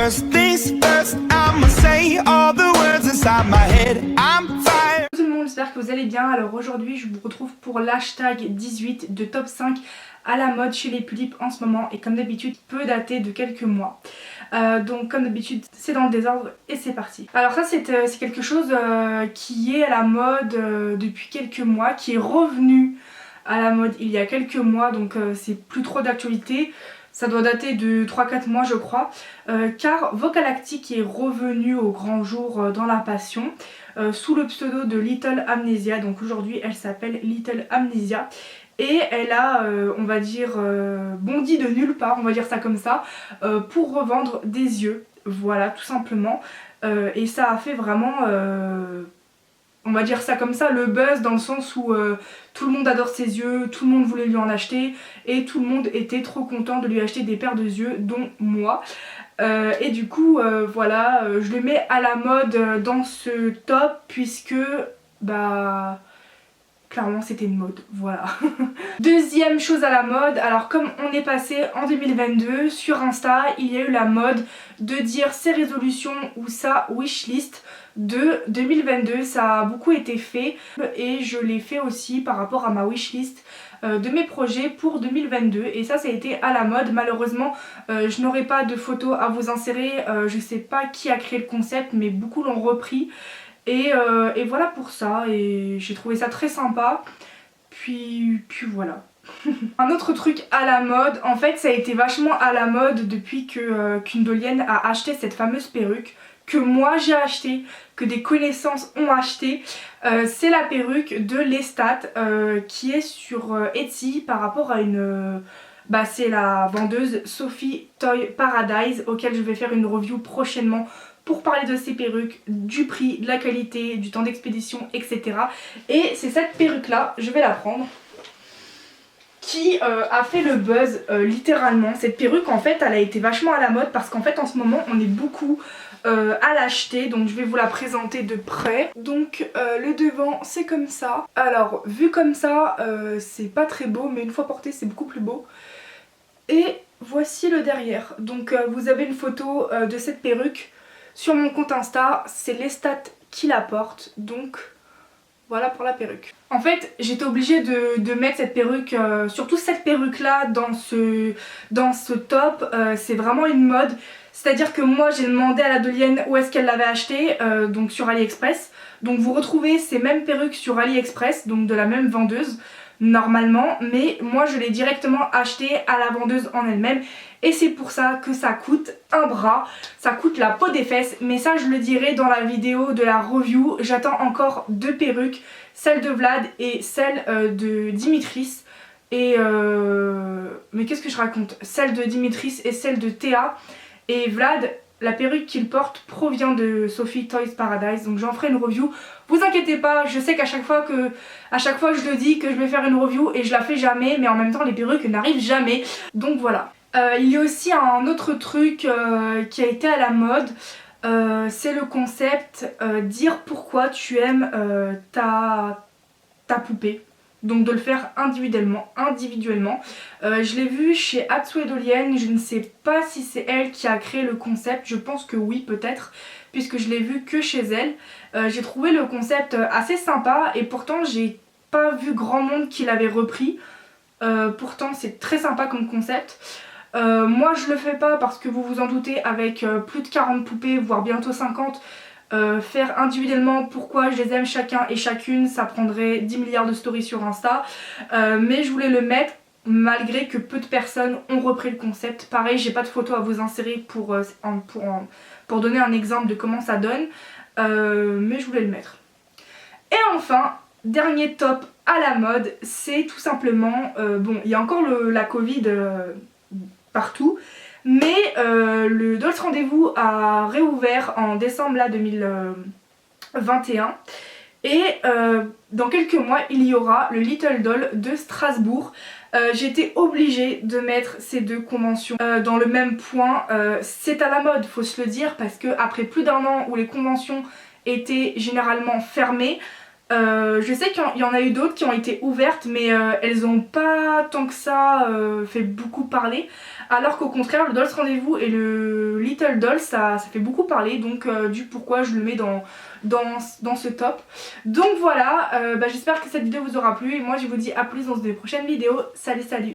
First things first, I'ma say all the words inside my head. I'm fired. Tout le monde, j'espère que vous allez bien. Alors aujourd'hui je vous retrouve pour l'hashtag 18 de top 5 à la mode chez les pulipes en ce moment, et comme d'habitude peut dater de quelques mois. Donc comme d'habitude c'est dans le désordre et c'est parti. Alors ça c'est quelque chose qui est à la mode depuis quelques mois, qui est revenu à la mode il y a quelques mois, donc c'est plus trop d'actualité. Ça doit dater de 3-4 mois je crois, car Vocalactic est revenu au grand jour dans la passion sous le pseudo de Little Amnesia. Donc aujourd'hui elle s'appelle Little Amnesia et elle a on va dire bondi de nulle part, on va dire ça comme ça, pour revendre des yeux, voilà tout simplement. Et ça a fait vraiment on va dire ça comme ça, le buzz, dans le sens où tout le monde adore ses yeux, tout le monde voulait lui en acheter et tout le monde était trop content de lui acheter des paires de yeux, dont moi. Et du coup voilà, je le mets à la mode dans ce top puisque bah clairement c'était une mode, voilà. Deuxième chose à la mode, alors comme on est passé en 2022, sur Insta il y a eu la mode de dire ses résolutions ou sa wishlist de 2022. Ça a beaucoup été fait et je l'ai fait aussi par rapport à ma wishlist de mes projets pour 2022, et ça a été à la mode. Malheureusement je n'aurai pas de photos à vous insérer, je sais pas qui a créé le concept mais beaucoup l'ont repris. Et voilà pour ça, et j'ai trouvé ça très sympa, puis voilà. Un autre truc à la mode, en fait ça a été vachement à la mode depuis qu'une Dolienne a acheté cette fameuse perruque, que moi j'ai acheté, que des connaissances ont acheté. C'est la perruque de Lestat qui est sur Etsy par rapport à une... bah c'est la vendeuse Sophie Toy Paradise, auquel je vais faire une review prochainement pour parler de ces perruques, du prix, de la qualité, du temps d'expédition, etc. Et c'est cette perruque là, je vais la prendre, qui a fait le buzz littéralement. Cette perruque en fait elle a été vachement à la mode parce qu'en fait en ce moment on est beaucoup à l'acheter, donc je vais vous la présenter de près. Donc le devant c'est comme ça. Alors vu comme ça c'est pas très beau, mais une fois porté c'est beaucoup plus beau. Et voici le derrière. Donc vous avez une photo de cette perruque sur mon compte Insta, c'est Lestat qui la porte, donc voilà pour la perruque. En fait j'étais obligée de mettre cette perruque, surtout cette perruque là dans ce top, c'est vraiment une mode. C'est à dire que moi j'ai demandé à la Dolienne où est-ce qu'elle l'avait acheté, donc sur AliExpress. Donc vous retrouvez ces mêmes perruques sur AliExpress, donc de la même vendeuse normalement, mais moi je l'ai directement acheté à la vendeuse en elle-même, et c'est pour ça que ça coûte un bras, ça coûte la peau des fesses, mais ça je le dirai dans la vidéo de la review. J'attends encore deux perruques, celle de Vlad et celle de Dimitris, et mais qu'est-ce que je raconte, celle de Dimitris et celle de Théa. Et Vlad, la perruque qu'il porte provient de Sophie Toys Paradise, donc j'en ferai une review. Vous inquiétez pas, je sais qu'à chaque fois je le dis que je vais faire une review et je la fais jamais, mais en même temps les perruques n'arrivent jamais, donc voilà. Il y a aussi un autre truc qui a été à la mode, c'est le concept dire pourquoi tu aimes ta poupée. Donc de le faire individuellement. Je l'ai vu chez Atsu et Dolienne, je ne sais pas si c'est elle qui a créé le concept, je pense que oui peut-être, puisque je l'ai vu que chez elle. J'ai trouvé le concept assez sympa et pourtant j'ai pas vu grand monde qui l'avait repris. Pourtant c'est très sympa comme concept. Moi je le fais pas parce que vous vous en doutez, avec plus de 40 poupées, voire bientôt 50, faire individuellement pourquoi je les aime chacun et chacune, ça prendrait 10 milliards de stories sur Insta, mais je voulais le mettre malgré que peu de personnes ont repris le concept. Pareil, j'ai pas de photo à vous insérer pour donner un exemple de comment ça donne, mais je voulais le mettre. Et enfin, dernier top à la mode, c'est tout simplement, bon il y a encore la Covid partout, mais le Dolls Rendez-vous a réouvert en décembre là, 2021, et dans quelques mois il y aura le Little Doll de Strasbourg. J'étais obligée de mettre ces deux conventions dans le même point. C'est à la mode, faut se le dire, parce que après plus d'un an où les conventions étaient généralement fermées, Je sais qu'il y en a eu d'autres qui ont été ouvertes, mais elles ont pas tant que ça fait beaucoup parler. Alors qu'au contraire, le Dolls Rendez-vous et le Little Doll, ça fait beaucoup parler. Donc du pourquoi je le mets dans ce top. Donc voilà, j'espère que cette vidéo vous aura plu. Et moi je vous dis à plus dans une prochaine vidéo. Salut, salut!